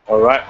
All right.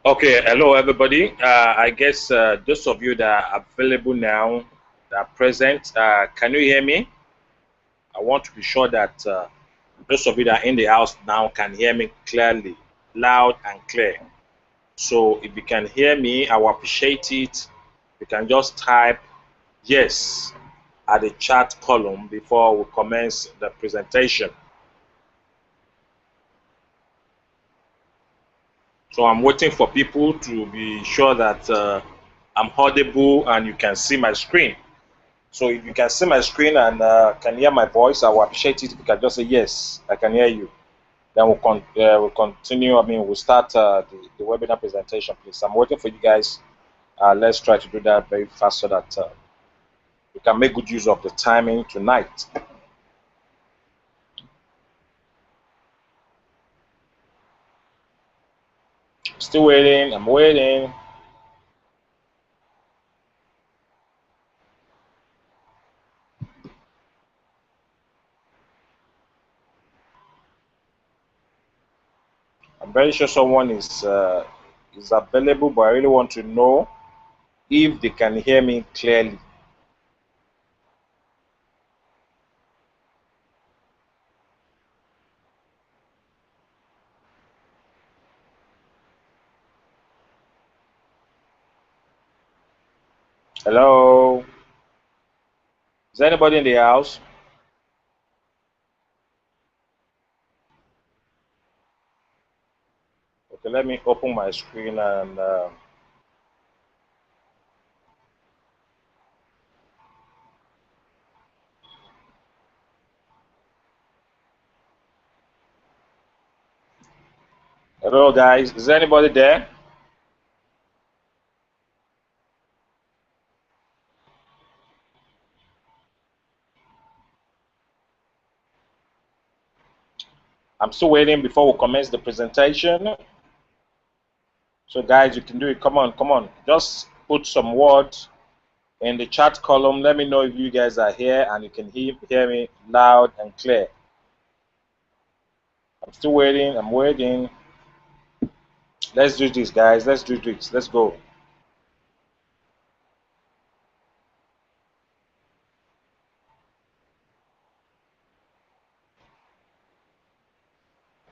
Okay, hello everybody. I guess those of you that are available now, that are present, can you hear me? I want to be sure that those of you that are in the house now can hear me clearly, loud and clear. So if you can hear me, I will appreciate it. You can just type yes at the chat column before we commence the presentation. So I'm waiting for people to be sure that I'm audible and you can see my screen. So if you can see my screen and can hear my voice, I will appreciate it if you can just say yes, I can hear you. Then we'll continue. I mean, we'll start the webinar presentation, please. I'm waiting for you guys. Let's try to do that very fast so that we can make good use of the timing tonight. Still waiting. I'm waiting. I'm very sure someone is available, but I really want to know if they can hear me clearly. Hello? Is there anybody in the house? Okay, let me open my screen and hello guys, is there anybody there? I'm still waiting before we commence the presentation. So guys, you can do it. Come on, come on. Just put some words in the chat column. Let me know if you guys are here and you can hear me loud and clear. I'm still waiting. I'm waiting. Let's do this, guys. Let's do this. Let's go.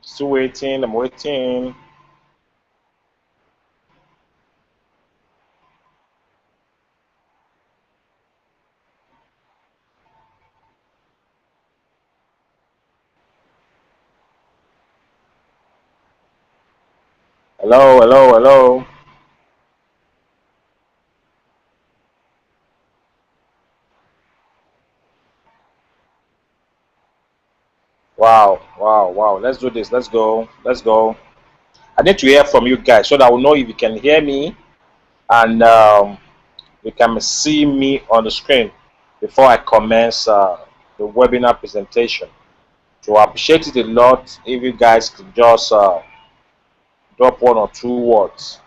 Still waiting. I'm waiting. Hello, hello, hello. Wow, wow, wow. Let's do this. Let's go. Let's go. I need to hear from you guys so that I will know if you can hear me and you can see me on the screen before I commence the webinar presentation. So I appreciate it a lot if you guys could just drop one or two words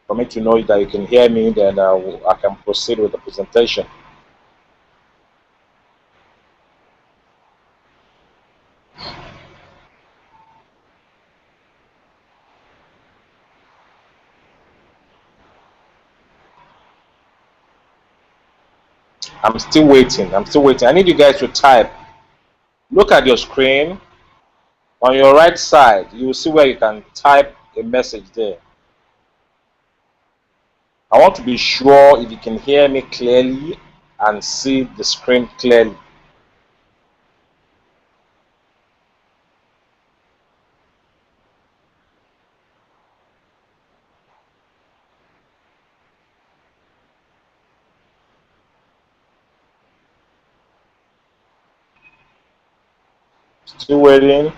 for me to know that you can hear me, then I can proceed with the presentation. I'm still waiting. I'm still waiting. I need you guys to type. Look at your screen. On your right side, you will see where you can type a message there. I want to be sure if you can hear me clearly and see the screen clearly. Still waiting.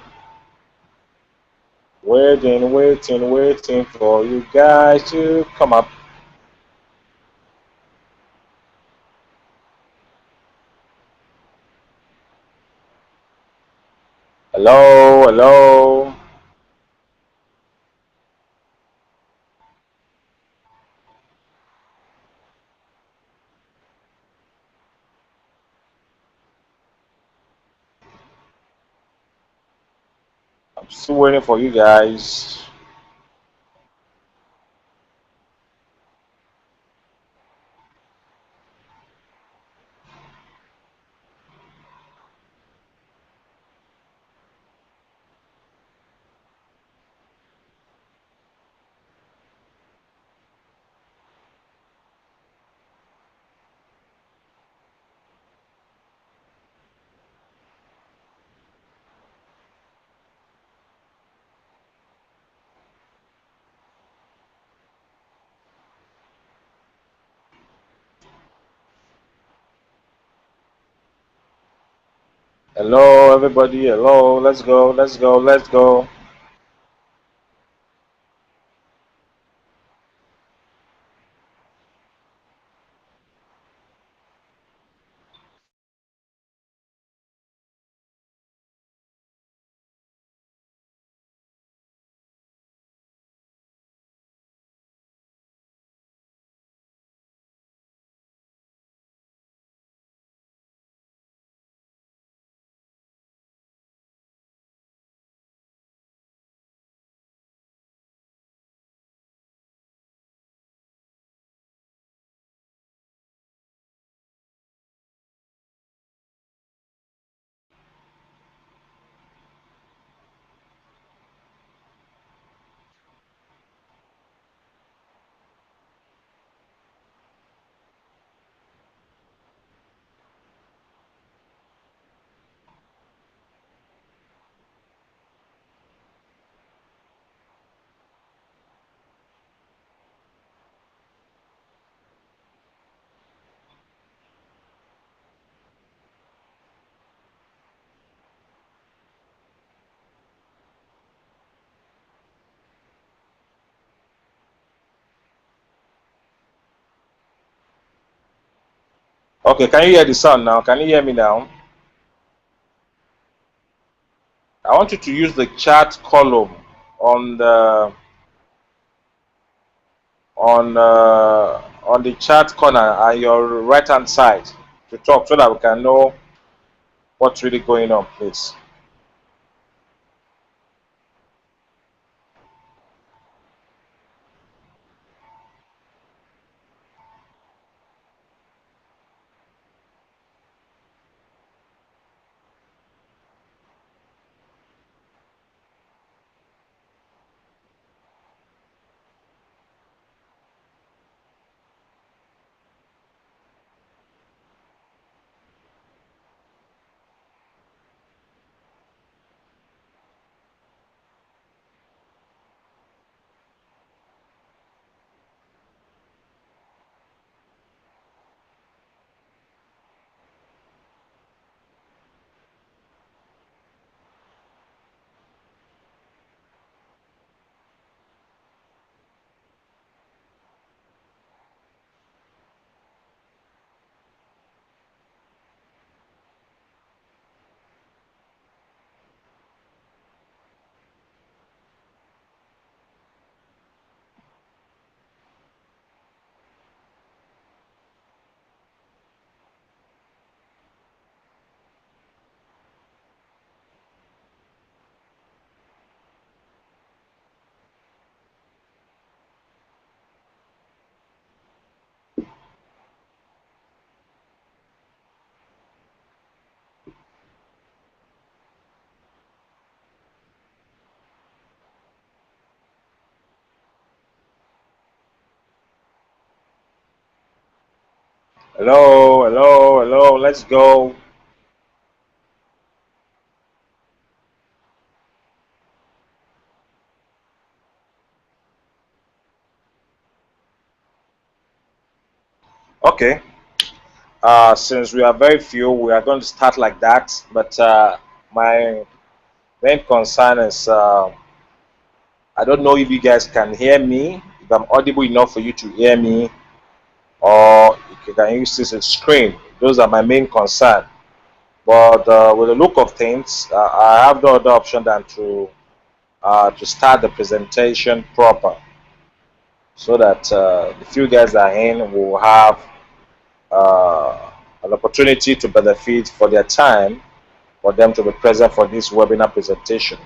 Waiting for you guys to come up. Hello, hello. I'm still waiting for you guys. Hello, everybody. Hello. Let's go. Let's go. Let's go. Okay, can you hear the sound now? Can you hear me now? I want you to use the chat column on the on the chat corner at your right hand side to talk so that we can know what's really going on, please. Hello, hello, hello. Let's go. Okay. Since we are very few, we are going to start like that. But my main concern is I don't know if you guys can hear me, if I'm audible enough for you to hear me, or if you can use this as screen. Those are my main concern. But with the look of things, I have no other option than to start the presentation proper, so that the few guys that are in will have uh, an opportunity to benefit for their time for them to be present for this webinar presentation.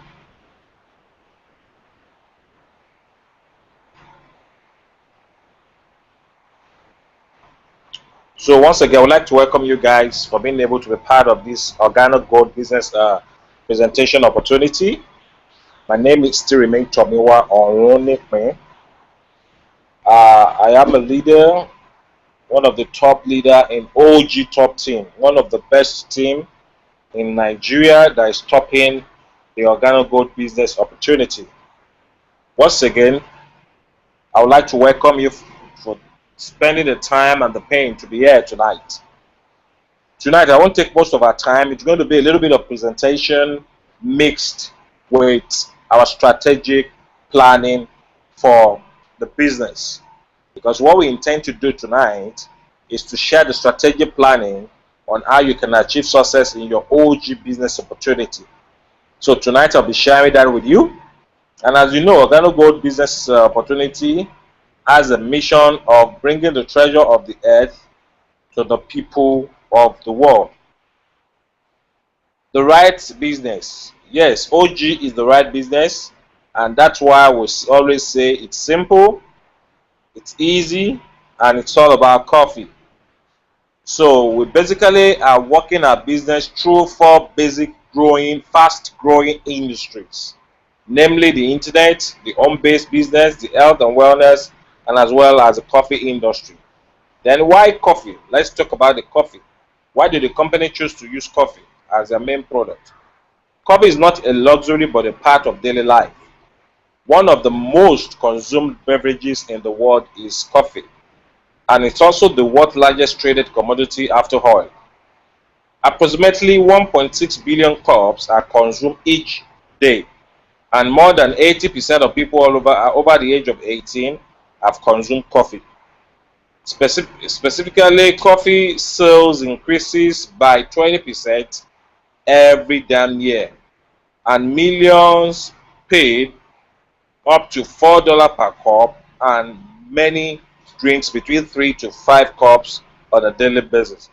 So once again, I would like to welcome you guys for being able to be part of this organic gold business presentation opportunity. My name is still remain Tomiwa Onronekme. I am a leader, one of the top leader in OGTopTeam, one of the best team in Nigeria that is topping the organic gold business opportunity. Once again, I would like to welcome you for spending the time and the pain to be here tonight. Tonight, I won't take most of our time. It's going to be a little bit of presentation mixed with our strategic planning for the business. Because what we intend to do tonight is to share the strategic planning on how you can achieve success in your OG business opportunity. So tonight, I'll be sharing that with you. And as you know, Organo Gold Business Opportunity has a mission of bringing the treasure of the earth to the people of the world. The right business. Yes, OG is the right business, and that's why we always say it's simple, it's easy, and it's all about coffee. So we basically are working our business through 4 basic fast growing industries, namely the internet, the home-based business, the health and wellness, and as well as the coffee industry. Then why coffee? Let's talk about the coffee. Why did the company choose to use coffee as their main product? Coffee is not a luxury but a part of daily life. One of the most consumed beverages in the world is coffee, and it's also the world's largest traded commodity after oil. Approximately 1.6 billion cups are consumed each day, and more than 80% of people all over the age of 18 have consumed coffee. Specifically, coffee sales increases by 20% every damn year, and millions paid up to $4 per cup, and many drinks between 3 to 5 cups on a daily basis.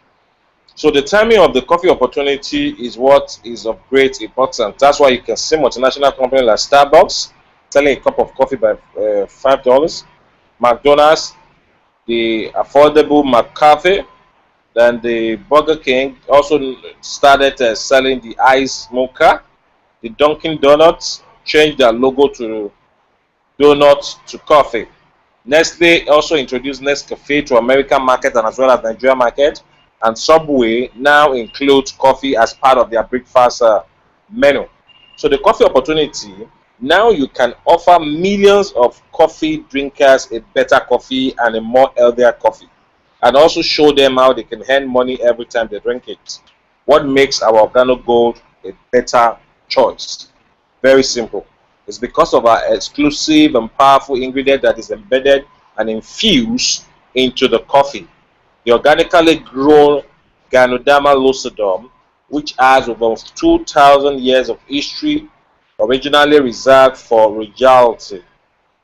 So the timing of the coffee opportunity is what is of great importance. That's why you can see multinational companies like Starbucks selling a cup of coffee by $5, McDonald's, the affordable McCafe, then the Burger King also started selling the ice mocha. The Dunkin' Donuts changed their logo to donuts to coffee. Nestle also introduced Nescafe to American market and as well as Nigeria market. And Subway now includes coffee as part of their breakfast menu. So the coffee opportunity, now you can offer millions of coffee drinkers a better coffee and a more healthier coffee, and also show them how they can earn money every time they drink it. What makes our Organo Gold a better choice? Very simple. It's because of our exclusive and powerful ingredient that is embedded and infused into the coffee. The organically grown Ganoderma lucidum, which has over 2,000 years of history, originally reserved for royalty,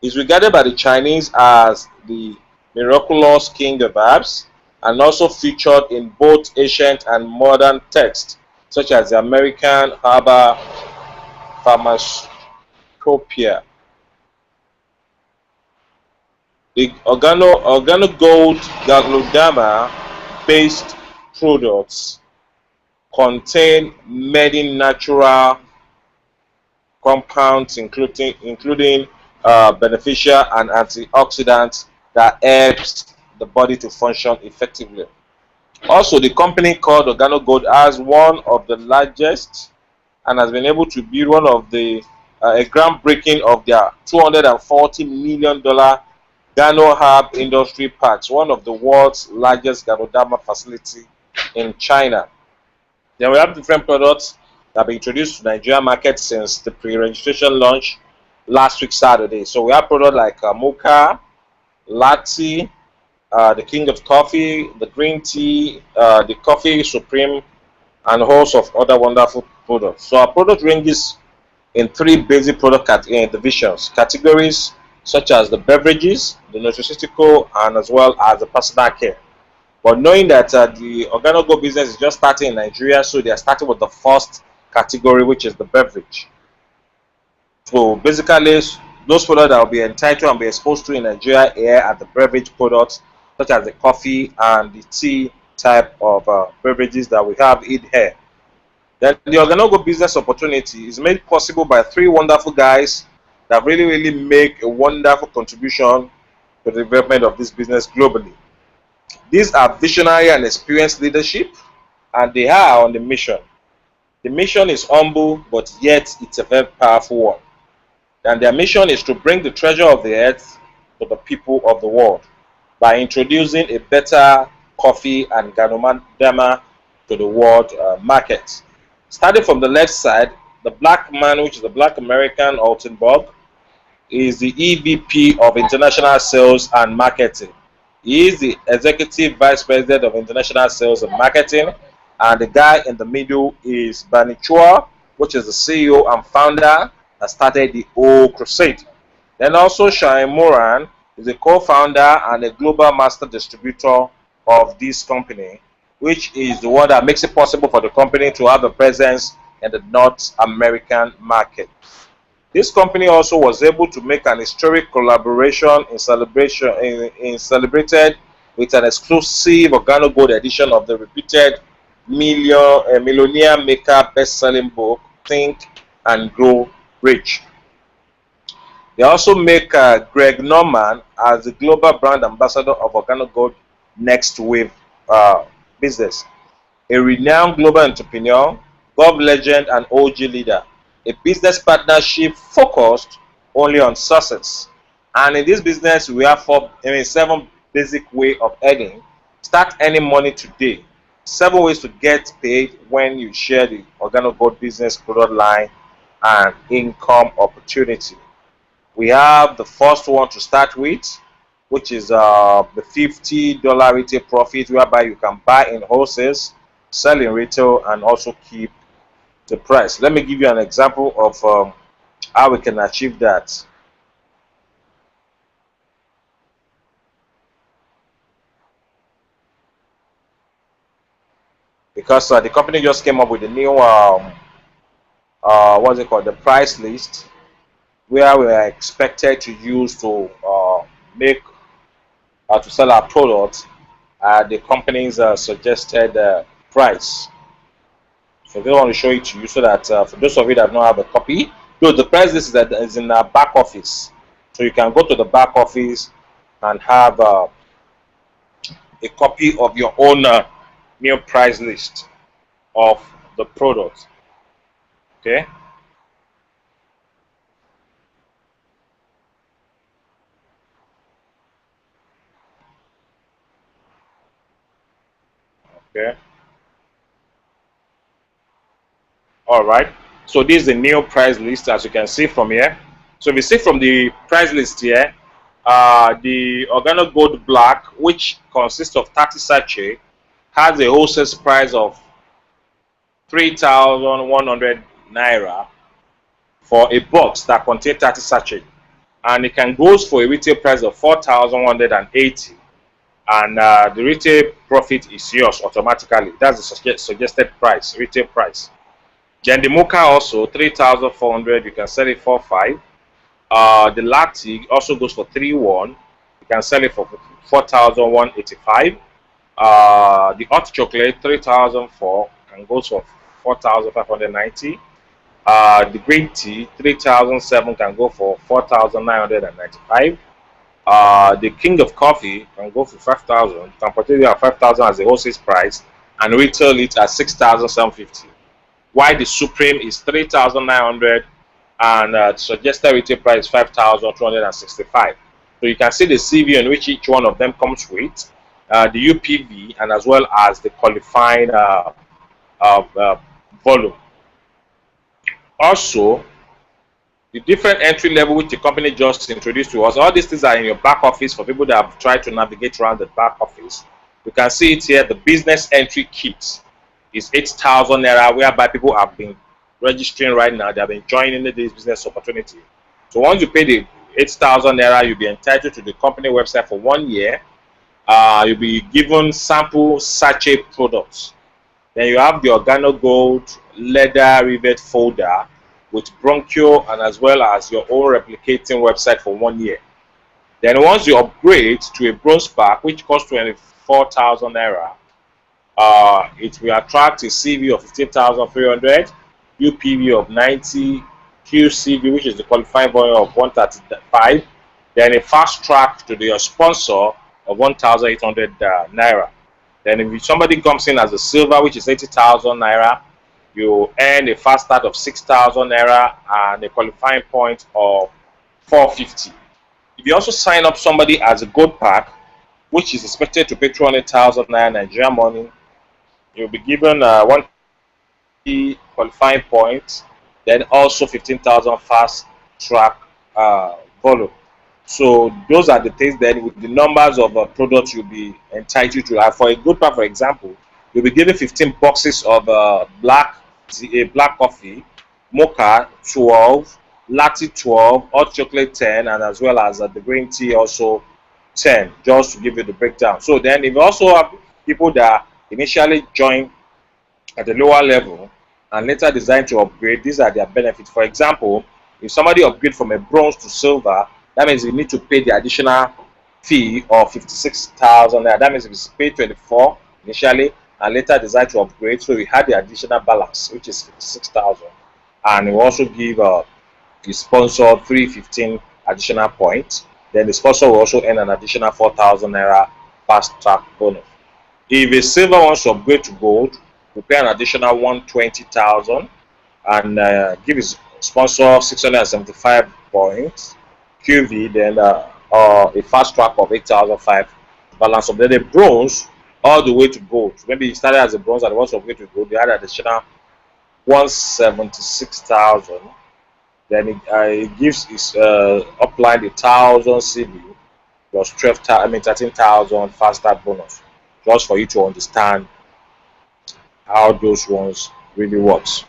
is regarded by the Chinese as the miraculous king of herbs, and also featured in both ancient and modern texts, such as the American Herbal Pharmacopoeia. The Organo Gold Ganoderma based products contain many natural compounds, including beneficial and antioxidants that helps the body to function effectively. Also, the company called Organo Gold has one of the largest and has been able to build one of the a groundbreaking of their $240 million Gano Herb Industry Parks, one of the world's largest Ganoderma facility in China. Then we have different products that have been introduced to Nigeria market since the pre-registration launch last week Saturday. So we have products like mocha, latte, the king of coffee, the green tea, the coffee supreme, and a host of other wonderful products. So our product ranges in 3 basic product divisions, categories such as the beverages, the nutraceutical, and as well as the personal care. But knowing that the Organo Gold business is just starting in Nigeria, so they are starting with the first category, which is the beverage. So basically, those products that will be entitled and be exposed to in Nigeria here are the beverage products, such as the coffee and the tea type of beverages that we have in here. Then the Organo Gold business opportunity is made possible by 3 wonderful guys that really make a wonderful contribution to the development of this business globally. These are visionary and experienced leadership, and they are on the mission. The mission is humble, but yet it's a very powerful one. And their mission is to bring the treasure of the earth to the people of the world by introducing a better coffee and Ganoderma to the world market. Starting from the left side, the black man, which is the black American Altenburg, is the EVP of International Sales and Marketing. He is the Executive Vice President of International Sales and Marketing. And the guy in the middle is Barney Chua, which is the CEO and founder that started the whole crusade. Then also Shai Moran is a co-founder and a global master distributor of this company, which is the one that makes it possible for the company to have a presence in the North American market. This company also was able to make an historic collaboration celebrated with an exclusive organo gold edition of the reputed millionaire maker best-selling book Think and Grow Rich. They also make Greg Norman as the global brand ambassador of Organo Gold Next Wave business, a renowned global entrepreneur, golf legend, and OG leader. A business partnership focused only on success. And in this business, we have 7 basic ways of earning. Start earning money today. 7 ways to get paid when you share the Organo Gold business product line and income opportunity. We have the first one to start with, which is the $50 retail profit, whereby you can buy in wholesales, sell in retail, and also keep the price. Let me give you an example of how we can achieve that. Because the company just came up with a new what's it called, the price list, where we are expected to use to make to sell our products at the company's suggested price. So I want to show it to you so that for those of you that don't have a copy, the price list is in our back office. So you can go to the back office and have a copy of your own new price list of the product. Okay. Okay. All right. So this is the new price list, as you can see from here. So if you see from the price list here, the Organo Gold Black, which consists of 30 sachet, has a wholesale price of 3,100 naira for a box that contains 30 sachet, and it can go for a retail price of 4,180, and the retail profit is yours automatically. That's the suggested price, retail price. Then the Mocha also 3,400, you can sell it for 5. The latte also goes for 3,1. You can sell it for 4,185. The hot chocolate 3,004 and goes for 4,590. The green tea 3,007 can go for 4,995. The king of coffee can go for 5,000. You can purchase it at 5,000 as a wholesale price and retail it at 6,750. While the supreme is 3,900 and the suggested retail price is 5,265. So you can see the CV in which each one of them comes with, the UPV, and as well as the qualifying volume. Also, the different entry level which the company just introduced to us, all these things are in your back office for people that have tried to navigate around the back office. You can see it here. The business entry kit is 8,000 naira, whereby people have been registering right now. They have been joining this business opportunity. So once you pay the 8,000 naira, you'll be entitled to the company website for 1 year. You'll be given sample sachet products. Then you have the Organo Gold leather rivet folder with bronchio and as well as your own replicating website for 1 year. Then once you upgrade to a bronze pack, which costs 24,000 naira, it will attract a CV of 15,300, UPV of 90, QCV, which is the qualifying volume of 135, then a fast track to your sponsor of 1,800 naira. Then if somebody comes in as a silver, which is 80,000 naira, you earn a fast start of 6,000 naira and a qualifying point of 450. If you also sign up somebody as a gold pack, which is expected to pay 200,000 naira Nigerian money, You'll be given one qualifying points, then also 15,000 fast track follow. So those are the things. Then with the numbers of products you'll be entitled to. For a good part, for example, you'll be given 15 boxes of black coffee, mocha 12, latte 12, hot chocolate 10, and as well as the green tea also 10, just to give you the breakdown. So then if you also have people that initially join at a lower level and later decide to upgrade, these are their benefits. For example, if somebody upgrade from a bronze to silver, that means you need to pay the additional fee of 56,000. That means if you pay 24 initially and later decide to upgrade, so you had the additional balance, which is 56,000, and you also give the sponsor 315 additional points. Then the sponsor will also earn an additional 4,000 naira fast track bonus. If a silver wants to upgrade to gold, we pay an additional 120,000 and give his sponsor 675 points QV, then a fast track of 8,005 balance of. Then the bronze all the way to gold. Maybe he started as a bronze and wants to upgrade to gold, they had additional 176,000. Then it gives his upline 1,000 CV plus 12,000, I mean 13,000 fast track bonus, just for you to understand how those ones really works.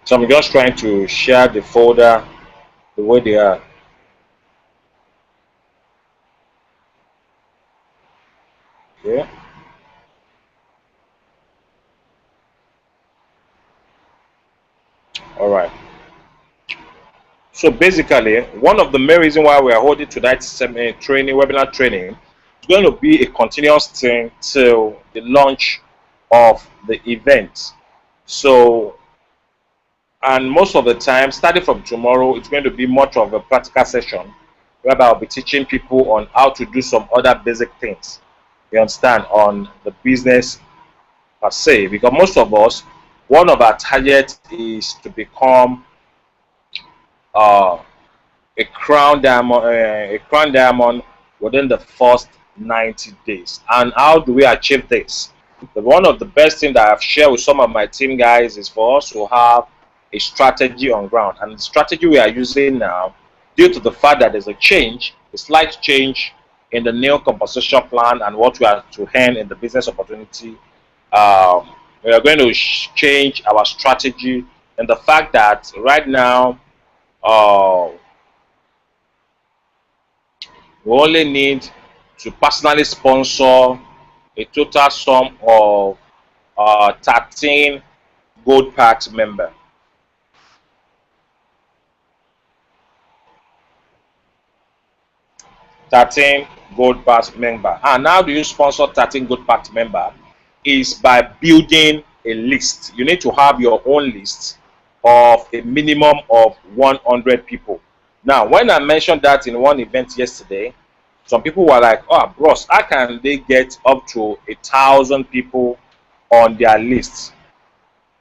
So I'm just trying to share the folder the way they are. Okay. All right. So basically, one of the main reasons why we are holding tonight's webinar training is going to be a continuous thing till the launch of the event. So, and most of the time, starting from tomorrow, it's going to be much of a practical session whereby I'll be teaching people on how to do some other basic things. You understand, on the business per se, because most of us, one of our targets is to become uh, a crown diamond within the first 90 days. And how do we achieve this? One of the best things that I've shared with some of my team guys is for us to have a strategy on ground. And the strategy we are using now, due to the fact that there's a slight change in the new compensation plan and what we are to earn in the business opportunity, we are going to change our strategy. And the fact that right now, we only need to personally sponsor a total sum of 13 Gold Pact member. 13 Gold Pact member. And how do you sponsor 13 Gold Pact member? Is by building a list. You need to have your own list of a minimum of 100 people. Now, when I mentioned that in one event yesterday, some people were like, "Oh, bros, how can they get up to 1,000 people on their list?"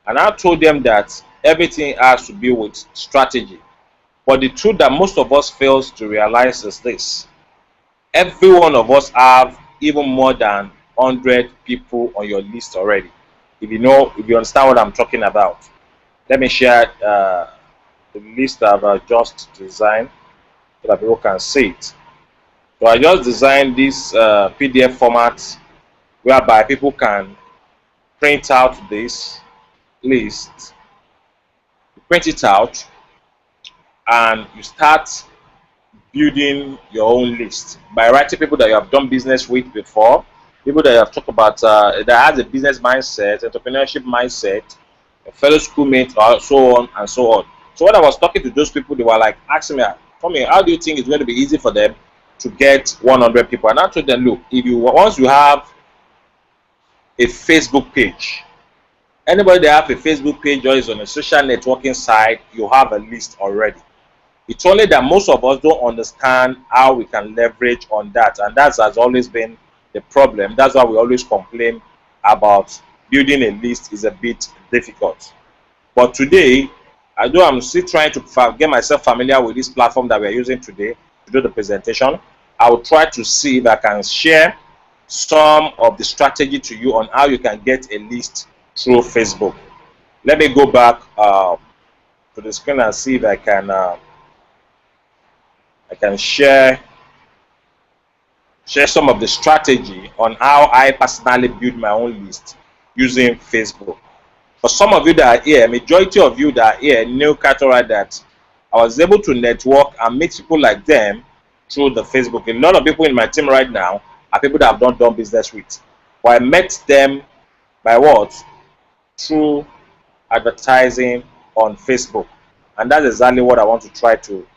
And I told them that everything has to be with strategy. But the truth that most of us fails to realize is this: every one of us have even more than 100 people on your list already. If you understand what I'm talking about, let me share the list I've just designed so that people can see it. So I just designed this PDF format whereby people can print out this list, print it out, and you start building your own list by writing people that you have done business with before, people that you have talked about that has a business mindset, entrepreneurship mindset, a fellow schoolmate, or so on and so on. So when I was talking to those people, they were like asking me, "For me, how do you think it's going to be easy for them to get 100 people?" And I told them, "Look, once you have a Facebook page, anybody that have a Facebook page or is on a social networking site, you have a list already. It's only that most of us don't understand how we can leverage on that, and that has always been the problem. That's why we always complain about building a list is a bit difficult. But today, although I'm still trying to get myself familiar with this platform that we're using today to do the presentation, I will try to see if I can share some of the strategy to you on how you can get a list through Facebook. Let me go back to the screen and see if I can share some of the strategy on how I personally build my own list using Facebook. For some of you that are here, majority of you that are here, new category that I was able to network and meet people like them through the Facebook. A lot of people in my team right now are people that I've not done business with. But I met them by what? Through advertising on Facebook. And that's exactly what I want to try to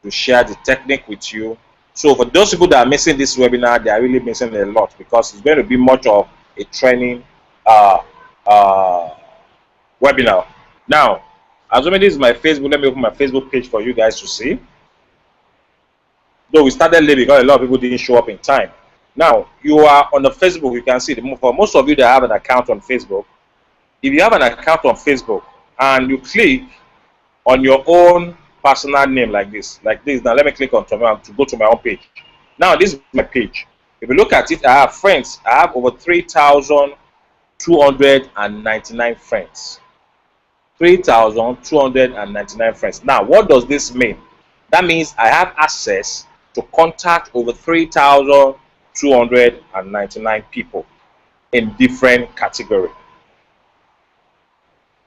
share the technique with you. So for those people that are missing this webinar, they are really missing a lot, because it's going to be much of a training webinar. Now, assuming this is my Facebook, let me open my Facebook page for you guys to see. Though we started late because a lot of people didn't show up in time. Now, you are on the Facebook, you can see for most of you that have an account on Facebook, if you have an account on Facebook and you click on your own personal name like this, now let me click on to go to my own page. Now, this is my page. If you look at it, I have friends. I have over 3,299 friends. 3,299 friends. Now, what does this mean? That means I have access to contact over 3,299 people in different categories.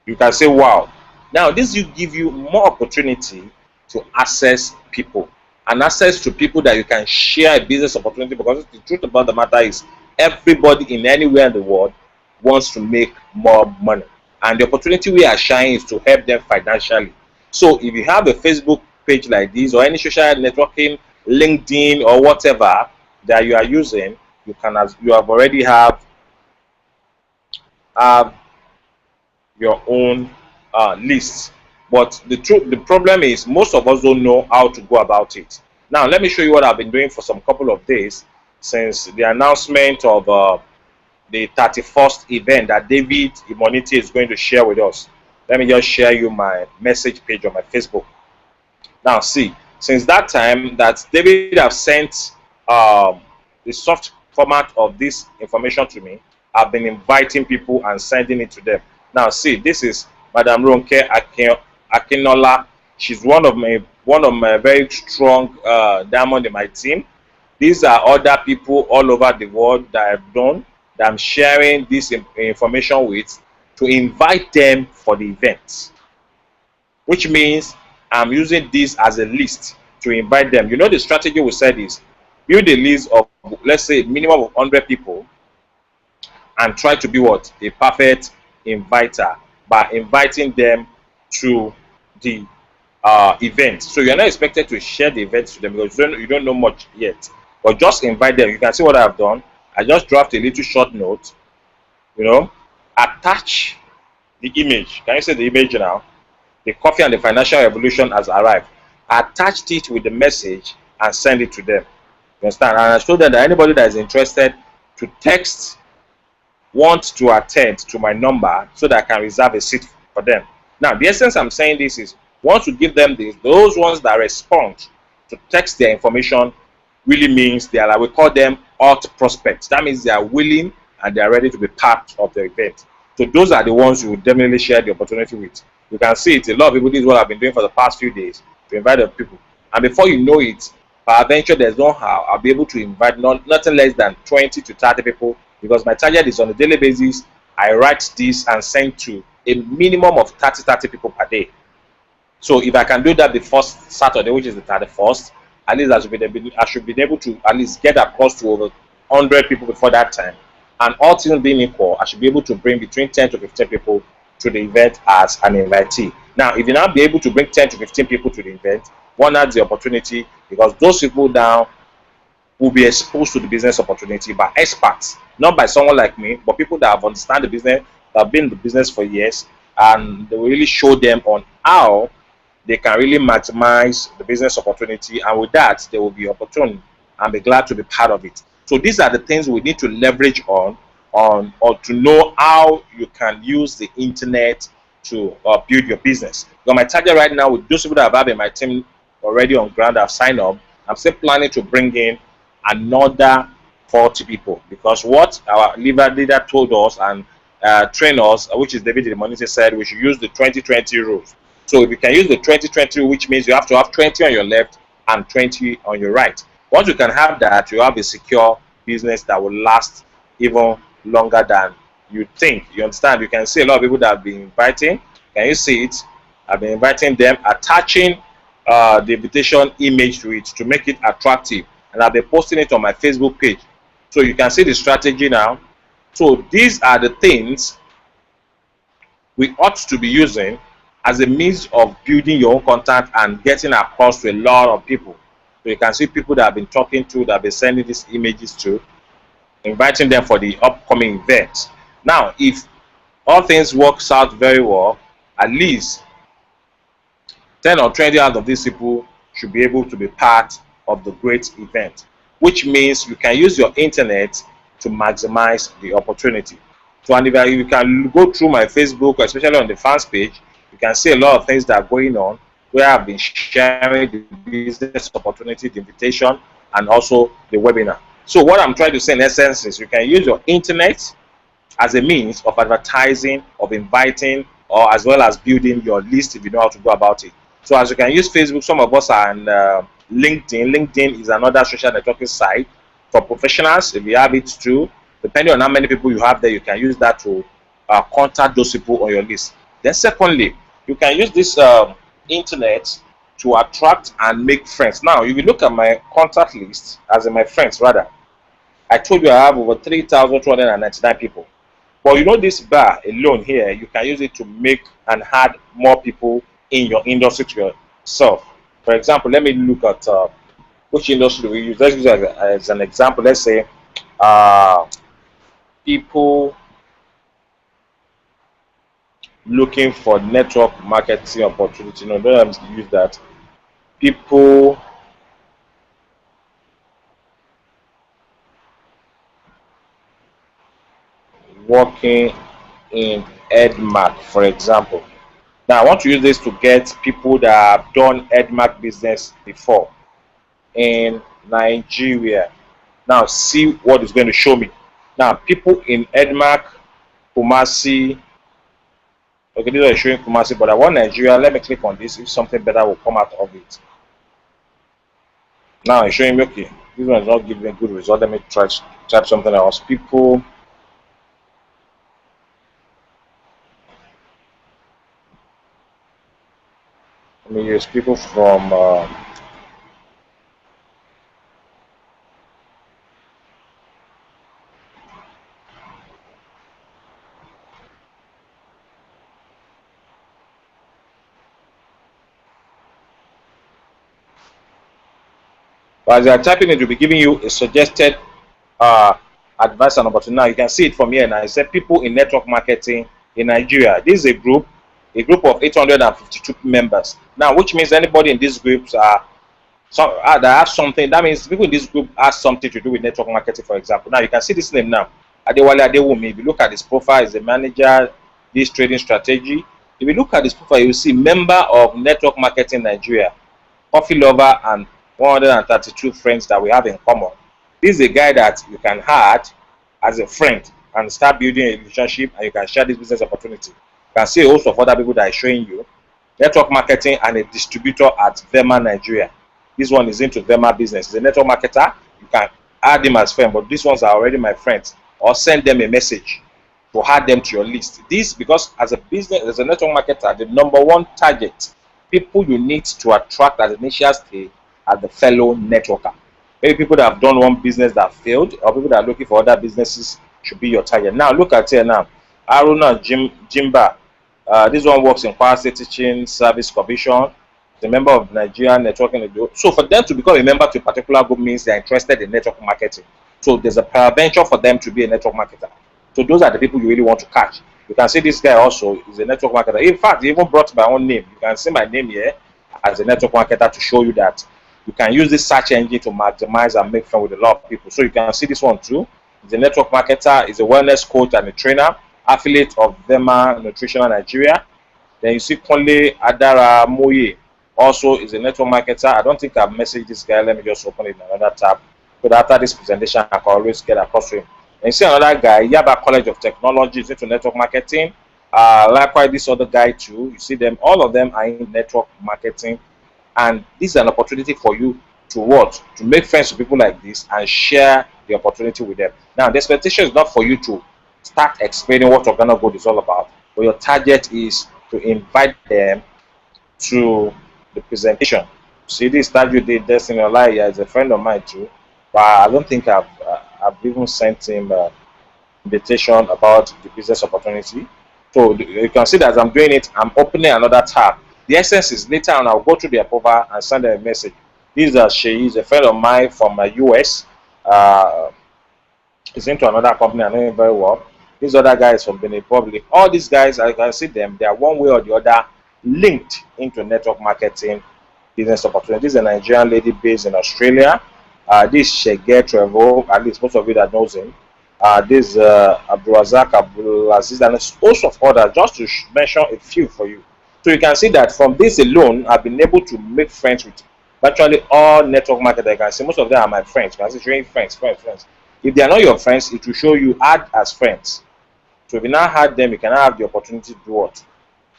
You can say, wow. Now, this will give you more opportunity to access people, and access to people that you can share a business opportunity, because the truth about the matter is everybody in anywhere in the world wants to make more money, and the opportunity we are sharing is to help them financially. So if you have a Facebook page like this, or any social networking, LinkedIn or whatever that you are using, you have already have your own list. But the problem is most of us don't know how to go about it. Now let me show you what I've been doing for some couple of days since the announcement of the 31st event that David Immunity is going to share with us. Let me just share you my message page on my Facebook. Now see, since that time that David have sent the soft format of this information to me, I've been inviting people and sending it to them. Now see, this is Madam Ronke Akinola. She's one of my very strong diamond in my team. These are other people all over the world that I'm sharing this information with, to invite them for the event, which means I'm using this as a list to invite them. You know, the strategy we said is build a list of, let's say, minimum of 100 people, and try to be what? A perfect inviter by inviting them to the event. So you're not expected to share the event to them because you don't know much yet, but just invite them. You can see what I've done. I just draft a little short note, you know, attach the image. Can you see the image now? The coffee and the financial revolution has arrived. I attached it with the message and send it to them. You understand? And I showed them that anybody that is interested to text want to attend to my number so that I can reserve a seat for them. Now, the essence I'm saying this is, once you give them this, those ones that respond to text their information really means they are, like we call them, hot prospects. That means they are willing and they are ready to be part of the event. So those are the ones you will definitely share the opportunity with. You can see it. A lot of people, this is what I've been doing for the past few days, to invite the people. And before you know it, peradventure there's no how, I'll be able to invite nothing less than 20 to 30 people, because my target is on a daily basis. I write this and send to a minimum of 30 people per day. So if I can do that the first Saturday, which is the 31st, at least I should be able to at least get across to over 100 people before that time. And all things being equal, I should be able to bring between 10 to 15 people to the event as an invitee. Now, if you now be able to bring 10 to 15 people to the event, one has the opportunity, because those people now will be exposed to the business opportunity by experts, not by someone like me, but people that have understand the business, that have been in the business for years, and they will really show them on how they can really maximize the business opportunity, and with that, they will be opportune and be glad to be part of it. So these are the things we need to leverage on or to know how you can use the internet to build your business. Because my target right now with those people that I have in my team already on ground, I've signed up. I'm still planning to bring in another 40 people, because what our leader told us and trained us, which is David Demonite, said we should use the 2020 rules. So if you can use the 2020 rule, which means you have to have 20 on your left and 20 on your right. Once you can have that, you have a secure business that will last even longer than you think. You understand? You can see a lot of people that have been inviting. Can you see it? I've been inviting them, attaching the invitation image to it to make it attractive, and I've been posting it on my Facebook page. So you can see the strategy now. So these are the things we ought to be using as a means of building your own content and getting across to a lot of people. So you can see people that I've been talking to, that I've been sending these images to, inviting them for the upcoming event. Now, if all things works out very well, at least 10 or 20 out of these people should be able to be part of the great event, which means you can use your internet to maximize the opportunity. So, and if you can go through my Facebook, especially on the fans page, you can see a lot of things that are going on where I've been sharing the business opportunity, the invitation, and also the webinar. So what I'm trying to say in essence is you can use your internet as a means of advertising, of inviting, or as well as building your list if you know how to go about it. So as you can use Facebook, some of us are on LinkedIn. LinkedIn is another social networking site for professionals. If you have it too, depending on how many people you have there, you can use that to contact those people on your list. Then secondly, you can use this internet to attract and make friends. Now, if you look at my contact list, as in my friends rather, I told you I have over 3,299 people. But you know, this bar alone here, you can use it to make and add more people in your industry to yourself. For example, let me look at which industry we use. Let's use as an example. Let's say people looking for network marketing opportunity. No, don't have to use that. People working in EdMark, for example. Now, I want to use this to get people that have done EdMark business before in Nigeria. Now, see what it's going to show me. Now, people in EdMark, Kumasi. Okay, these are showing Kumasi, but I want Nigeria. Let me click on this. If something better will come out of it. Now it's showing me, okay, this one is not giving me a good result. Let me try type something else. People let me use people from as you are typing it, will be giving you a suggested advice and opportunity. Now you can see it from here. Now it said people in network marketing in Nigeria. This is a group of 852 members. Now, which means anybody in these groups that have something. That means people in this group have something to do with network marketing, for example. Now you can see this name now. Adewale Adewumi. If you look at his profile, is the manager, this trading strategy. If you look at this profile, you will see member of Network Marketing Nigeria, coffee lover, and 132 friends that we have in common. This is a guy that you can add as a friend and start building a relationship, and you can share this business opportunity. You can see a host of other people that are showing you network marketing and a distributor at Vema Nigeria. This one is into Vema business. He's a network marketer. You can add him as friend, but these ones are already my friends, or send them a message to add them to your list. This because as a business, as a network marketer, the #1 target people you need to attract at the initial stage are the fellow networker. Maybe people that have done one business that failed, or people that are looking for other businesses should be your target. Now look at here now. Aruna Jimba. This one works in Kwara State Teaching Service Commission. The member of Nigerian Networking. So for them to become a member to a particular group means they're interested in network marketing. So there's a peradventure for them to be a network marketer. So those are the people you really want to catch. You can see this guy also is a network marketer. In fact, he even brought my own name. You can see my name here as a network marketer to show you that You can use this search engine to maximize and make friends with a lot of people. So you can see this one too. He's a network marketer, is a wellness coach and a trainer, affiliate of Vema Nutritional Nigeria. Then you see Kunle Adara Moye, also is a network marketer. I don't think I've messaged this guy. Let me just open it in another tab. But after this presentation, I can always get across to him. And you see another guy, Yaba College of Technology, is into network marketing. Likewise, this other guy too. You see them, all of them are in network marketing. And this is an opportunity for you to what? To make friends with people like this and share the opportunity with them. Now, the expectation is not for you to start explaining what Organic Gold is all about, but your target is to invite them to the presentation. See, this that you did, Destiny Olaya is a friend of mine too, but I don't think I've even sent him invitation about the business opportunity. So you can see that as I'm doing it, I'm opening another tab. The essence is later on, I'll go through the approval and send them a message. This is she is a friend of mine from US. He's into another company, I know him very well. These other guys from Benin Republic, all these guys, I can see them, they are one way or the other linked into network marketing business opportunities. This is a Nigerian lady based in Australia. This Shege Travel, at least most of you that knows him. This Abdulrazak Abdulaziz, and a host of others, just to mention a few for you. So you can see that from this alone, I've been able to make friends with virtually all network marketers. I can see most of them are my friends. You can see showing friends. If they are not your friends, it will show you add as friends. So if you now add them, you can now have the opportunity to do what?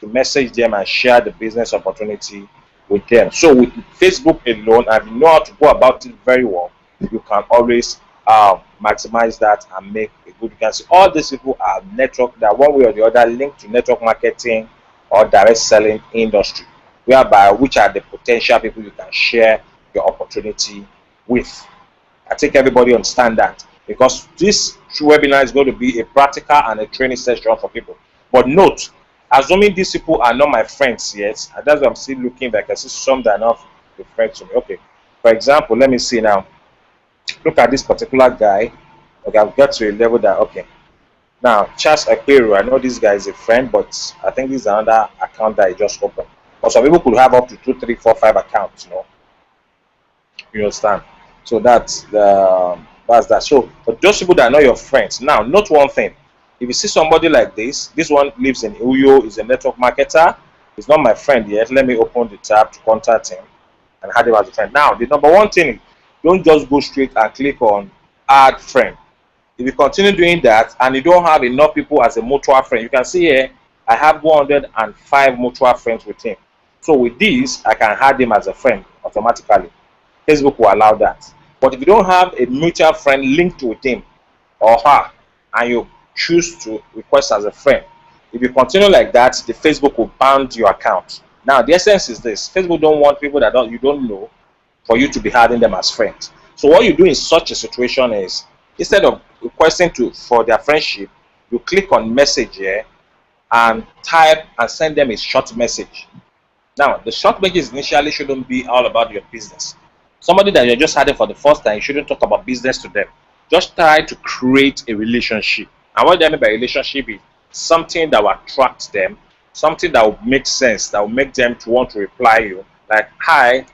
To message them and share the business opportunity with them. So with Facebook alone, and you know how to go about it very well, you can always maximize that and make a good. You can see all these people are network that one way or the other linked to network marketing or direct selling industry, whereby which are the potential people you can share your opportunity with. I think everybody understand that, because this webinar is going to be a practical and a training session for people. But note, assuming these people are not my friends yet, and that's why I'm still looking back. I see some that are not friends to me. Okay, for example, let me see now. Look at this particular guy. Okay, I've got to a level that, okay. Now, Charles Akperu, I know this guy is a friend, but I think this is another account that I just opened. But some people could have up to 2, 3, 4, 5 accounts, you understand? So that's that. So for those people that are not your friends, now note one thing. If you see somebody like this one lives in Uyo, is a network marketer, he's not my friend yet. Let me open the tab to contact him and add him as a friend. Now, the number one thing, don't just go straight and click on add friend. If you continue doing that and you don't have enough people as a mutual friend, you can see here I have 105 mutual friends with him. So with this, I can add him as a friend automatically. Facebook will allow that. But if you don't have a mutual friend linked with him or her, and you choose to request as a friend, if you continue like that, the Facebook will ban your account. Now, the essence is this: Facebook don't want people that you don't know for you to be having them as friends. So what you do in such a situation is, instead of requesting for their friendship, you click on message here and type and send them a short message. Now, the short messages initially shouldn't be all about your business. Somebody that you're just having for the first time, you shouldn't talk about business to them. Just try to create a relationship. And what I mean by relationship is something that will attract them, something that will make sense, that will make them to want to reply you. Like, hi,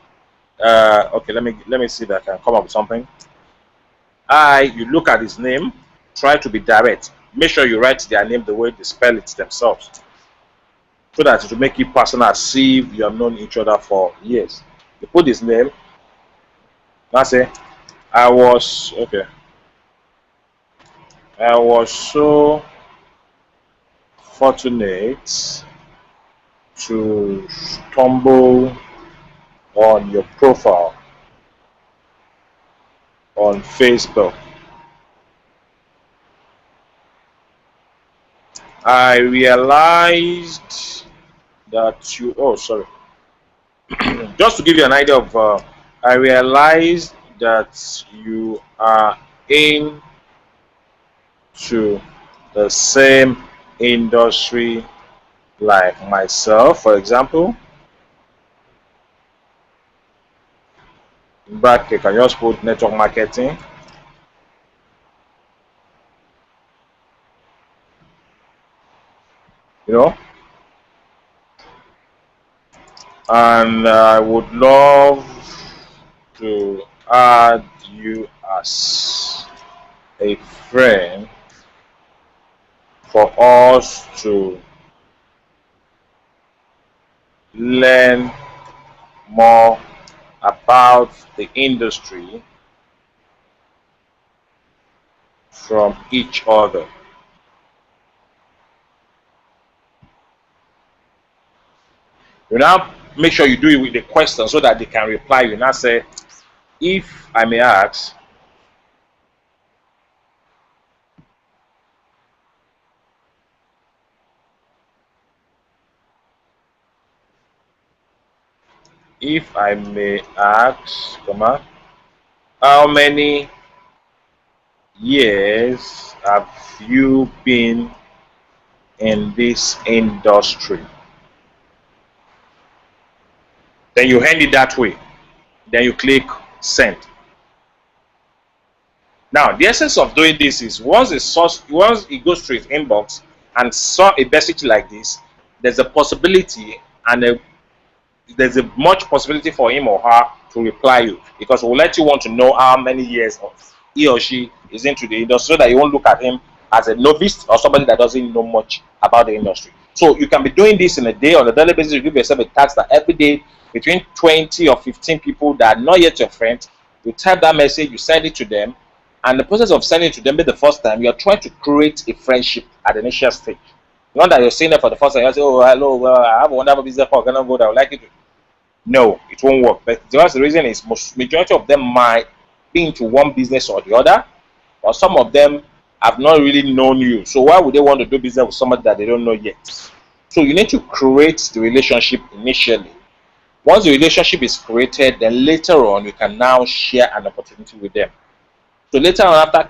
okay, let me see if I can come up with something. Hi, you look at his name, try to be direct. Make sure you write their name the way they spell it themselves, so that it will make it personal, as if you have known each other for years. You put his name. Now say, I was so fortunate to stumble on your profile on Facebook. I realized that you, oh sorry, just to give you an idea of, I realized that you are in to the same industry like myself. For example, back you can just put network marketing. And I would love to add you as a friend for us to learn more about the industry from each other. You now make sure you do it with the question so that they can reply. You now say, if I may ask, if I may ask, comma, how many years have you been in this industry? Then you hand it that way. Then you click send. Now, the essence of doing this is once it goes through its inbox and saw a message like this, there's a possibility and there's a much possibility for him or her to reply you, because we'll let you want to know how many years of he or she is into the industry, so that you won't look at him as a novice or somebody that doesn't know much about the industry. So you can be doing this in a day, on a daily basis. You give yourself a task that every day between 20 or 15 people that are not yet your friends, you type that message, you send it to them, and the process of sending it to them be the first time you're trying to create a friendship at the initial stage. Not that you're saying that for the first time, you say, oh, hello, well, I have a wonderful business for I would like you to. No, it won't work. But the reason is majority of them might be into one business or the other, or some of them have not really known you. So why would they want to do business with somebody that they don't know yet? So you need to create the relationship initially. Once the relationship is created, then later on you can now share an opportunity with them. So later on, after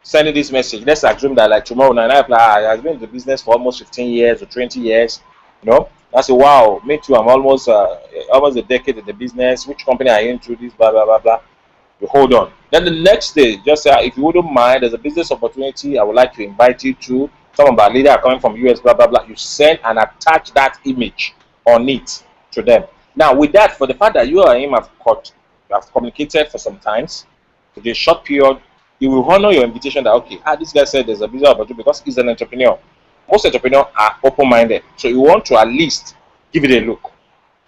sending this message, let's assume that like tomorrow night, I've been in the business for almost 15 years or 20 years. You know, I say, wow, me too. I'm almost a decade in the business. Which company are you into? This, blah blah blah blah. You hold on. Then the next day, just say, if you wouldn't mind, there's a business opportunity I would like to invite you to. Some of our leaders are coming from US, blah blah blah. You send and attach that image on it to them. Now, with that, for the fact that you and him have communicated for some times, for a short period, you will honor your invitation that, okay, this guy said there's a business opportunity because he's an entrepreneur. Most entrepreneurs are open-minded, so you want to at least give it a look.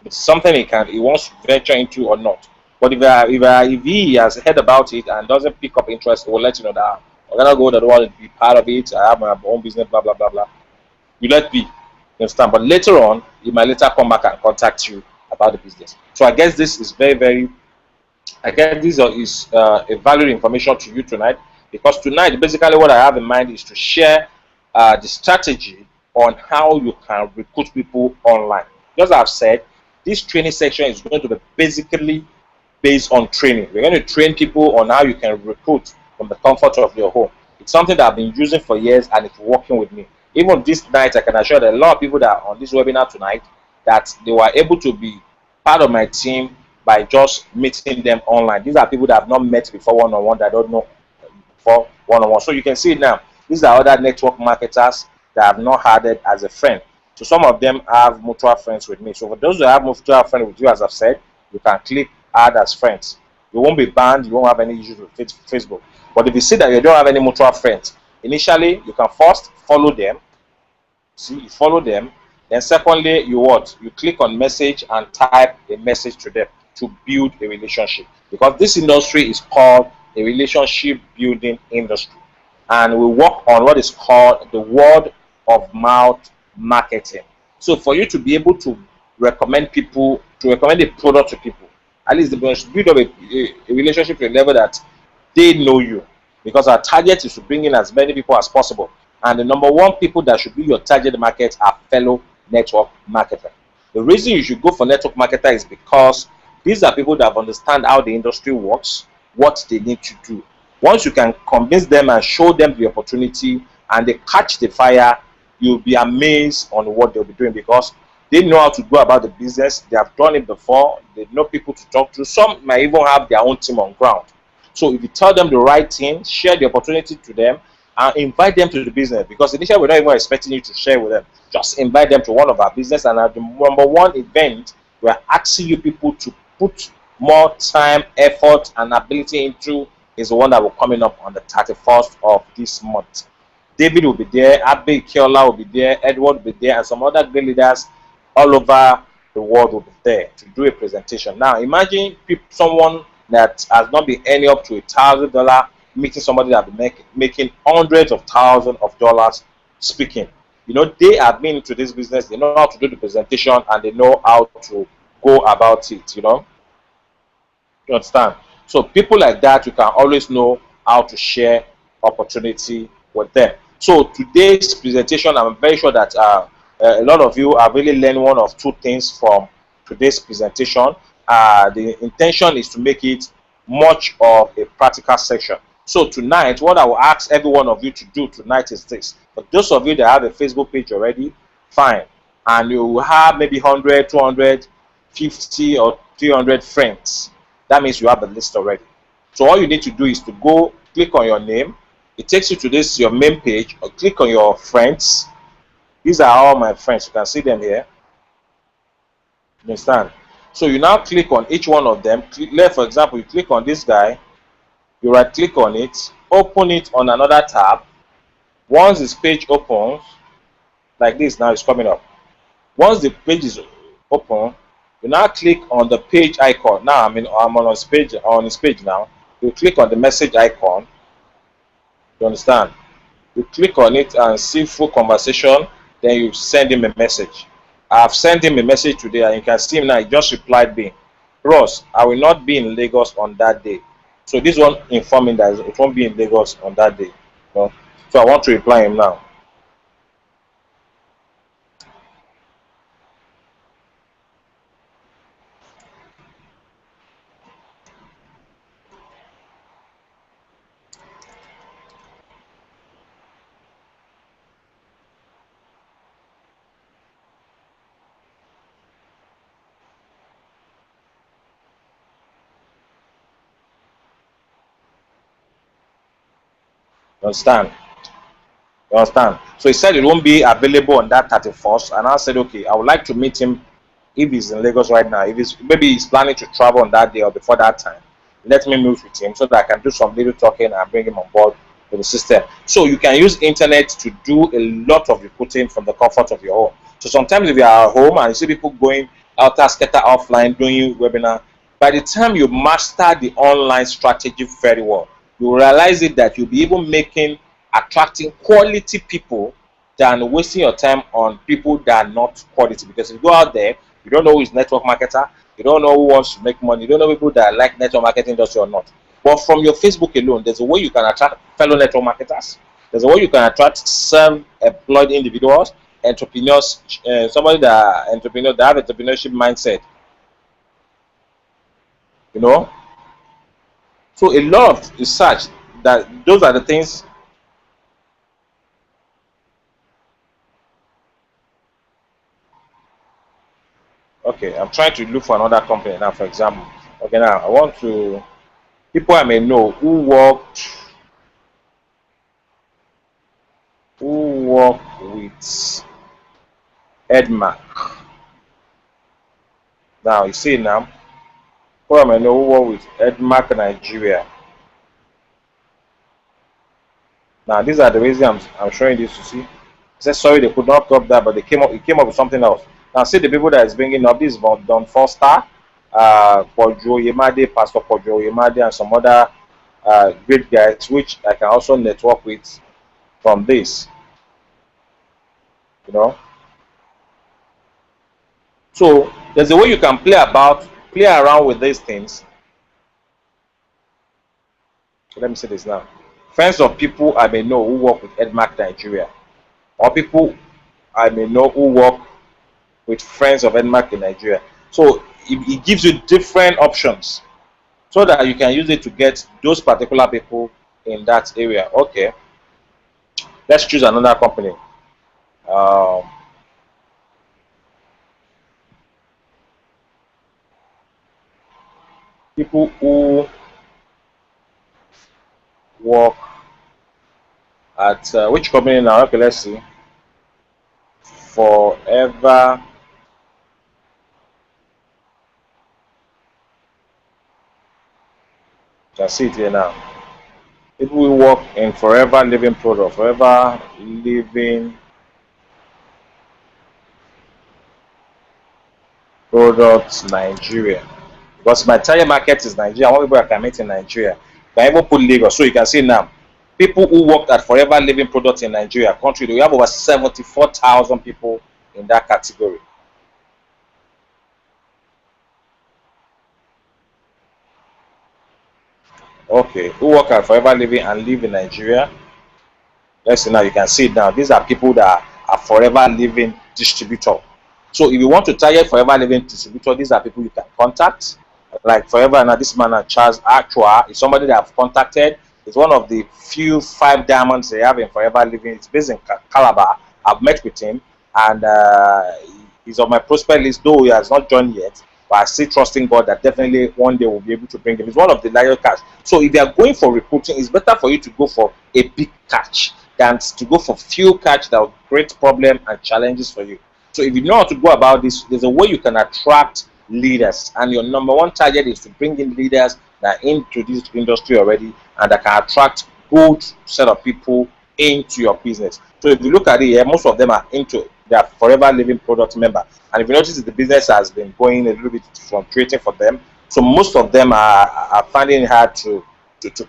It's something he wants to venture into or not. But if he has heard about it and doesn't pick up interest, he will let you know that I'm gonna go, that I don't want to be part of it. I have my own business, blah blah blah blah. You let be, you understand? But later on, he might later come back and contact you about the business. So I guess this is a valuable information to you tonight, because tonight basically what I have in mind is to share the strategy on how you can recruit people online. Just as I've said, this training section is going to be basically based on training. We're going to train people on how you can recruit from the comfort of your home. It's something that I've been using for years and it's working with me. Even this night, I can assure that a lot of people that are on this webinar tonight, that they were able to be part of my team by just meeting them online. These are people that have not met before one-on-one, that don't know before one-on-one. So you can see now, these are other network marketers that have not had it as a friend. So some of them have mutual friends with me. So for those who have mutual friends with you, as I've said, you can click add as friends. You won't be banned, you won't have any issues with Facebook. But if you see that you don't have any mutual friends, initially you can first follow them. See, you follow them. Then secondly, you click on message and type a message to them to build a relationship. Because this industry is called a relationship building industry. And we work on what is called the word of mouth marketing. So for you to be able to recommend a product to people, at least they must build up a relationship to a level that they know you. Because our target is to bring in as many people as possible. And the number one people that should be your target market are fellow network marketers. The reason you should go for network marketer is because these are people that understand how the industry works, what they need to do. Once you can convince them and show them the opportunity and they catch the fire, you'll be amazed on what they'll be doing, because they know how to go about the business. They have done it before. They know people to talk to. Some might even have their own team on ground. So if you tell them the right thing, share the opportunity to them and invite them to the business, because initially we're not even expecting you to share with them. Just invite them to one of our business, and at the number one event, we're asking you people to put more time, effort, and ability into is the one that will coming up on the 31st of this month. David will be there, Abe Kiola will be there, Edward will be there, and some other great leaders all over the world will be there to do a presentation. Now, imagine someone that has not been earning up to $1,000 meeting somebody that will be making hundreds of thousands of dollars speaking. You know, they have been into this business, they know how to do the presentation, and they know how to go about it, you know. You understand? So people like that, you can always know how to share opportunity with them. So today's presentation, I'm very sure that a lot of you have really learned one of two things from today's presentation. The intention is to make it much of a practical section. So tonight, what I will ask every one of you to do tonight is this. For those of you that have a Facebook page already, fine. And you have maybe 100, 200, 50 or 300 friends. That means you have the list already. So all you need to do is to go click on your name. It takes you to this, your main page, or click on your friends. These are all my friends. You can see them here. You understand? So you now click on each one of them. Let, for example, you click on this guy. You right click on it. Open it on another tab. Once this page opens, like this now, it's coming up. Once the page is open, you now click on the page icon. Now I'm on this page now. You click on the message icon. You understand? You click on it and see full conversation. Then you send him a message. I've sent him a message today, and you can see him now. He just replied me, Ross, I will not be in Lagos on that day. So this one informing that it won't be in Lagos on that day. You know? So I want to reply him now. You understand? You understand? So he said it won't be available on that 31st, and I said, okay, I would like to meet him if he's in Lagos right now. If he's maybe he's planning to travel on that day or before that time, let me meet with him so that I can do some little talking and bring him on board with the system. So you can use internet to do a lot of recruiting from the comfort of your home. So sometimes if you are at home and you see people going out scatter offline doing webinar, by the time you master the online strategy very well, you realize it that you'll be even attracting quality people than wasting your time on people that are not quality. Because if you go out there, you don't know who is network marketer, you don't know who wants to make money, you don't know people that like network marketing industry or not. But from your Facebook alone, there's a way you can attract fellow network marketers. There's a way you can attract self-employed individuals, entrepreneurs, somebody that have entrepreneurship mindset. You know, so a lot of research that those are the things. Okay, I'm trying to look for another company now, for example. Okay, now I want to people I may know who work with Edmark. Now you see now, people I may know who work with Edmark Nigeria. Now these are the reasons I'm showing this to see. It says sorry they could not drop that, but it came up with something else. Now see the people that is bringing up this is Don Foster, Pojo Yemade, Pastor Pojo Yemade, and some other great guys which I can also network with from this. You know, so there's a way you can play around with these things. Let me say this now. Friends of people I may know who work with Edmark Nigeria, or people I may know who work with friends of Edmark in Nigeria. So it gives you different options so that you can use it to get those particular people in that area. Okay, let's choose another company. People who work at which company now? Okay, let's see. Forever You can see it here now. People will work in Forever Living Product, Forever Living Products Nigeria. Because my target market is Nigeria. I want people that can meet in Nigeria. But I even put Lagos. So you can see now, people who worked at Forever Living Products in Nigeria country, we have over 74,000 people in that category. Okay, who work at Forever Living and live in Nigeria? Let's see now. You can see it now. These are people that are Forever Living distributor. So if you want to target Forever Living distributor, these are people you can contact. Like Forever now, this man Charles Actua is somebody that I've contacted. It's one of the few 5 diamonds they have in Forever Living. It's based in Calabar. I've met with him, and he's on my prospect list, though he has not joined yet. But I still trusting God that definitely one day we'll be able to bring him. It's one of the largest catch. So if you are going for recruiting, it's better for you to go for a big catch than to go for few catch that will create problem and challenges for you. So if you know how to go about this, there's a way you can attract leaders, and your number one target is to bring in leaders that are into this industry already and that can attract good set of people into your business. So if you look at it here, most of them are into their Forever Living Product member, and if you notice, the business has been going a little bit fluctuating for them. So most of them are finding it hard to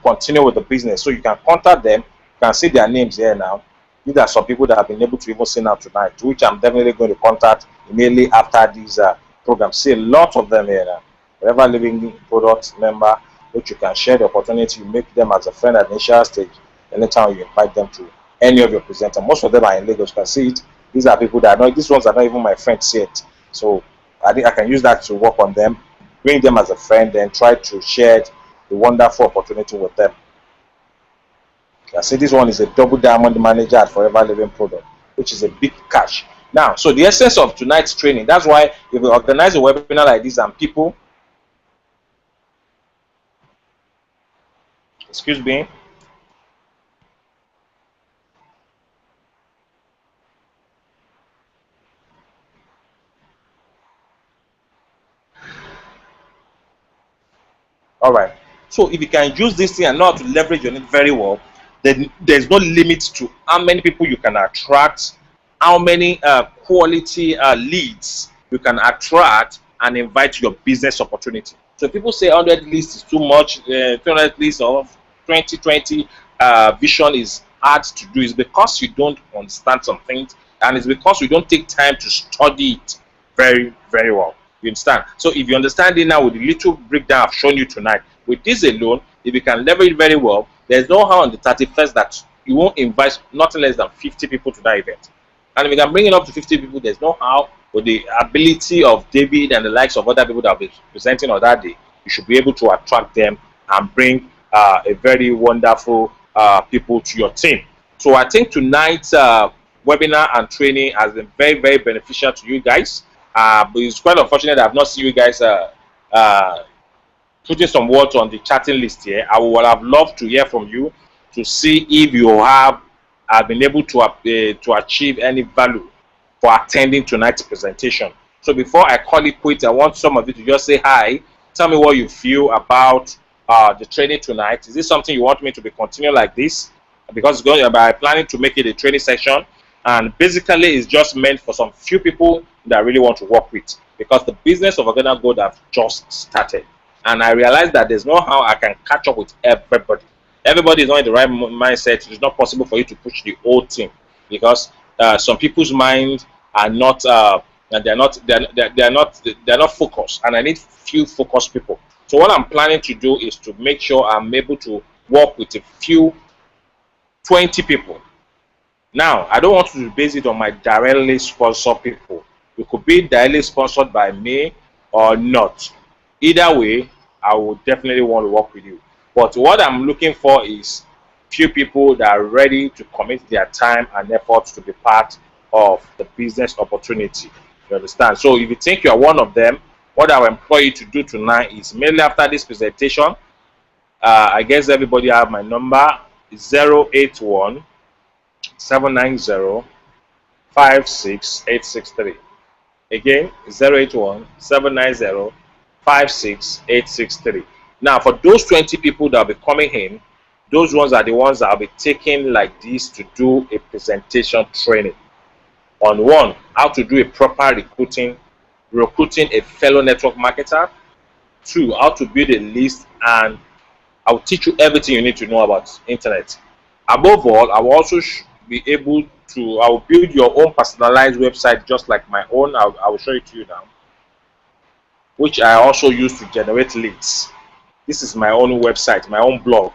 continue with the business. So you can contact them. You can see their names here now. These are some people that have been able to even see now tonight, which I'm definitely going to contact immediately after these programs. See a lot of them here now. Forever Living Product member, which you can share the opportunity. You make them as a friend at the initial stage. Anytime you invite them to any of your presenters, most of them are in Lagos. You can see it. These are people that are not. These ones are not even my friends yet. So I think I can use that to work on them, bring them as a friend, then try to share the wonderful opportunity with them. I say this one is a double diamond manager at Forever Living Product, which is a big cash. Now, so the essence of tonight's training, that's why if we organize a webinar like this and people, excuse me, all right. So if you can use this thing and know how to leverage on it very well, then there's no limit to how many people you can attract, how many quality leads you can attract and invite to your business opportunity. So people say 100 leads is too much, 200 leads of 2020 vision is hard to do. It's because you don't understand some things, and it's because you don't take time to study it very, very well. You understand? So if you understand it now with the little breakdown I've shown you tonight, with this alone, if you can leverage it very well, there's no how on the 31st that you won't invite nothing less than 50 people to that event. And if you can bring it up to 50 people, there's no how with the ability of David and the likes of other people that will be presenting on that day, you should be able to attract them and bring a very wonderful people to your team. So I think tonight's webinar and training has been very, very beneficial to you guys. But it's quite unfortunate that I've not seen you guys putting some words on the chatting list here. I would have loved to hear from you to see if you have been able to achieve any value for attending tonight's presentation. So before I call it quits, I want some of you to just say hi. Tell me what you feel about the training tonight. Is this something you want me to be continuing like this? Because it's going by planning to make it a training session, and basically it's just meant for some few people that I really want to work with, because the business of Organic Gold have just started, and I realized that there's no how I can catch up with everybody. Everybody is not in the right mindset. It's not possible for you to push the whole team, because some people's minds are not they're not focused, and I need few focused people. So what I'm planning to do is to make sure I'm able to work with a few 20 people. Now, I don't want to base it on my directly sponsored people. It could be directly sponsored by me or not. Either way, I would definitely want to work with you. But what I'm looking for is few people that are ready to commit their time and effort to be part of the business opportunity. You understand? So if you think you are one of them, what I will employ you to do tonight is, mainly after this presentation, I guess everybody have my number, 081 790 56863. Again, 081 790 56863. Now, for those 20 people that will be coming in, those ones are the ones that will be taking like this to do a presentation training on one, how to do a proper recruiting a fellow network marketer. Two, how to build a list, and I'll teach you everything you need to know about internet. Above all, I will also be able to, I will build your own personalized website just like my own. I will show it to you now, which I also use to generate leads. This is my own website, my own blog.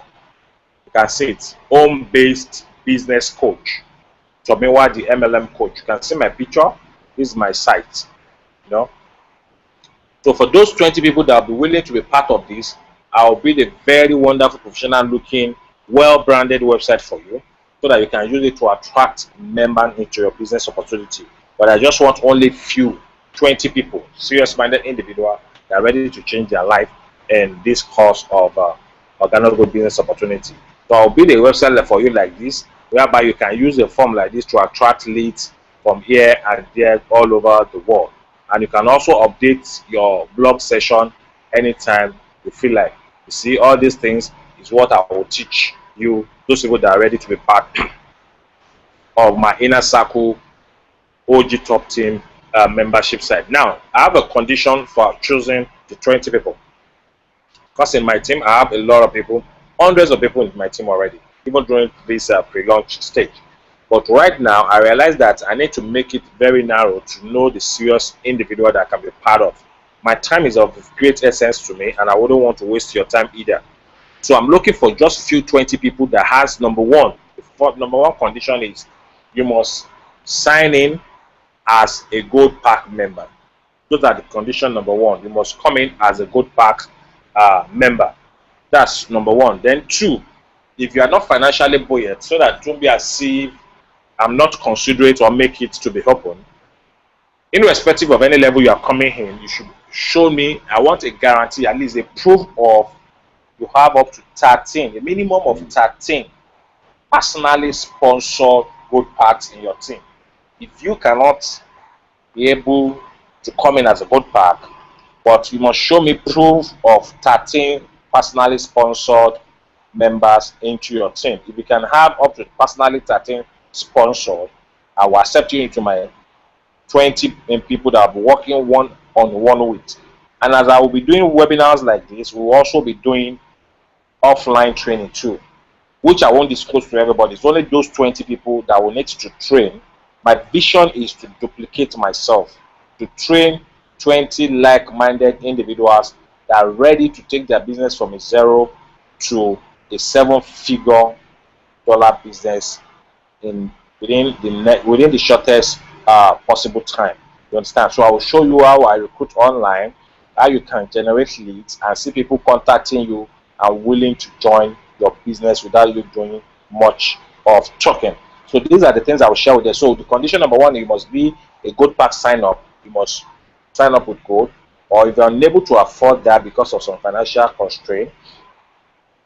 You can see it, home-based business coach. Tomiwa, the MLM coach. You can see my picture. This is my site. You know. So for those 20 people that will be willing to be part of this, I'll build a very wonderful, professional-looking, well-branded website for you, so that you can use it to attract members into your business opportunity. But I just want only 20 people, serious-minded individuals that are ready to change their life in this course of organic business opportunity. So I'll build a website for you like this, whereby you can use a form like this to attract leads from here and there all over the world. And you can also update your blog session anytime you feel like. You see, all these things is what I will teach you, those people that are ready to be part of my inner circle OGTopTeam membership site. Now, I have a condition for choosing the 20 people, because in my team I have a lot of people, hundreds of people in my team already, even during this pre-launch stage. But right now I realize that I need to make it very narrow to know the serious individual that I can be part of. My time is of great essence to me, and I wouldn't want to waste your time either. So I'm looking for just few 20 people that has number one condition is you must sign in as a Gold Pack member. Those are the condition number one. You must come in as a Gold Pack member. That's number one. Then two, if you are not financially buoyant, so that don't be as if I'm not considerate or make it to be open. Irrespective of any level you are coming in, you should show me, I want a guarantee, at least a proof of you have up to 13, a minimum of 13 personally sponsored Gold Packs in your team. If you cannot be able to come in as a Gold Pack, but you must show me proof of 13 personally sponsored members into your team. If you can have up to personally 13 sponsored, I will accept you into my 20 people that I'll be working one-on-one with. And as I will be doing webinars like this, we'll also be doing offline training too, which I won't disclose to everybody. It's only those 20 people that will need to train. My vision is to duplicate myself, to train 20 like-minded individuals that are ready to take their business from a zero to a 7-figure dollar business within the shortest possible time. You understand? So I will show you how I recruit online, how you can generate leads and see people contacting you and willing to join your business without you doing much of talking. So these are the things I will share with you. So the condition number one, you must be a Gold Pack sign up. You must sign up with Gold, or if you're unable to afford that because of some financial constraint,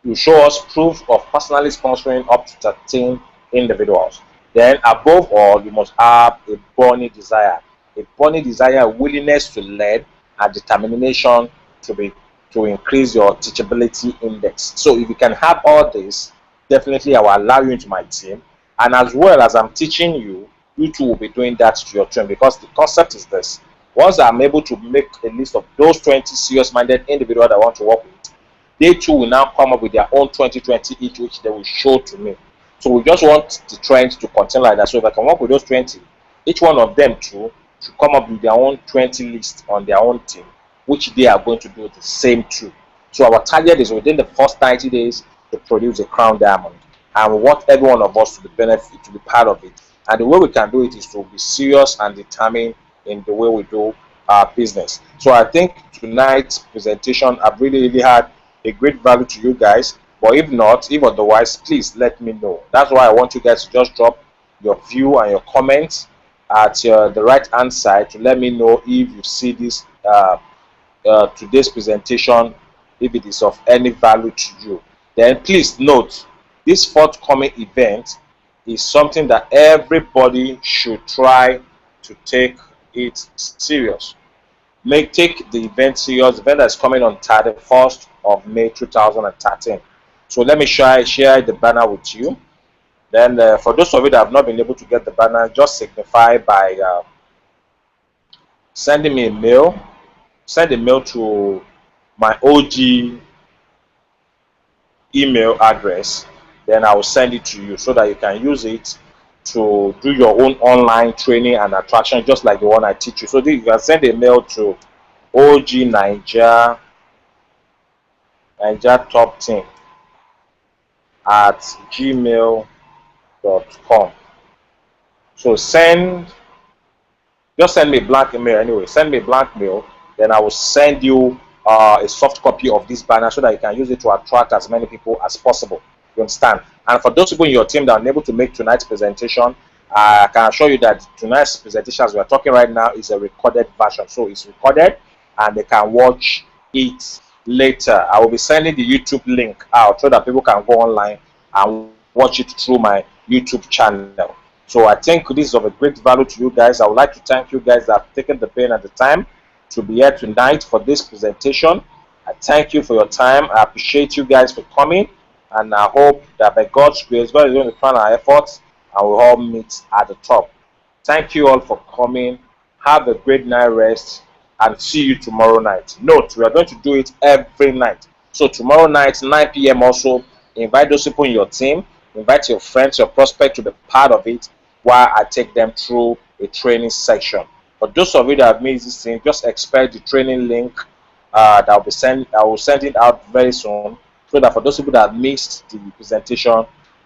you show us proof of personally sponsoring up to 13 individuals. Then above all, you must have a burning desire, a willingness to learn, and determination to increase your teachability index. So if you can have all this, definitely I will allow you into my team. And as well as I'm teaching you, you too will be doing that to your team, because the concept is this: once I'm able to make a list of those 20 serious-minded individuals I want to work with, they too will now come up with their own 2020 each, which they will show to me. So we just want the trend to continue like that. So if I can work with those 20, each one of them too should come up with their own 20 list on their own team, which they are going to do the same too. So our target is within the first 90 days to produce a crown diamond, and we want every one of us to be benefit, to be part of it. And the way we can do it is to be serious and determined in the way we do our business. So I think tonight's presentation I've really had a great value to you guys. But if not, if otherwise, please let me know. That's why I want you guys to just drop your view and your comments at the right hand side to let me know if you see this today's presentation, if it is of any value to you. Then please note, this forthcoming event is something that everybody should try to take it serious. take the event serious. The event that's coming on 31st of May 2013. So let me share the banner with you. Then for those of you that have not been able to get the banner, just signify by sending me a mail. Send a mail to my OG email address. Then I will send it to you so that you can use it to do your own online training and attraction, just like the one I teach you. So you can send a mail to OG Niger Top Team at gmail.com. So just send me a blank email anyway. Send me a blank mail, then I will send you a soft copy of this banner so that you can use it to attract as many people as possible. You understand? And for those people in your team that are unable to make tonight's presentation, I can assure you that tonight's presentation, as we are talking right now, is a recorded version. So it's recorded and they can watch it later. I will be sending the YouTube link out so that people can go online and watch it through my YouTube channel. So I think this is of a great value to you guys. I would like to thank you guys that have taken the pain and the time to be here tonight for this presentation. I thank you for your time. I appreciate you guys for coming, and I hope that by God's grace, God is going to plan our efforts and we'll all meet at the top. Thank you all for coming. Have a great night rest and see you tomorrow night. Note, we are going to do it every night. So tomorrow night, 9 p.m. also, invite those people in your team. Invite your friends, your prospect to be part of it while I take them through a training section. For those of you that have missed this thing, just expect the training link that will be sent. I will send it out very soon, so that for those people that missed the presentation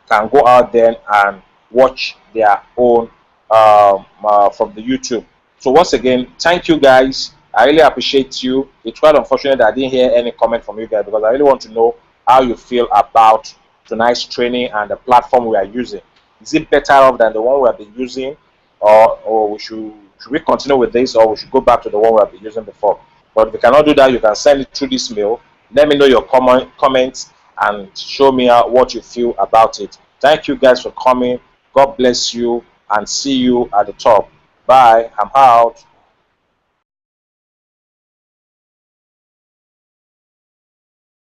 can go out there and watch their own from the YouTube. So once again, thank you guys. I really appreciate you. It's quite unfortunate that I didn't hear any comment from you guys, because I really want to know how you feel about tonight's training and the platform we are using. Is it better off than the one we have been using, or should we continue with this, or we should go back to the one we have been using before? But if you cannot do that, you can send it through this mail. Let me know your comments and show me what you feel about it. Thank you guys for coming. God bless you and see you at the top. Bye. I'm out.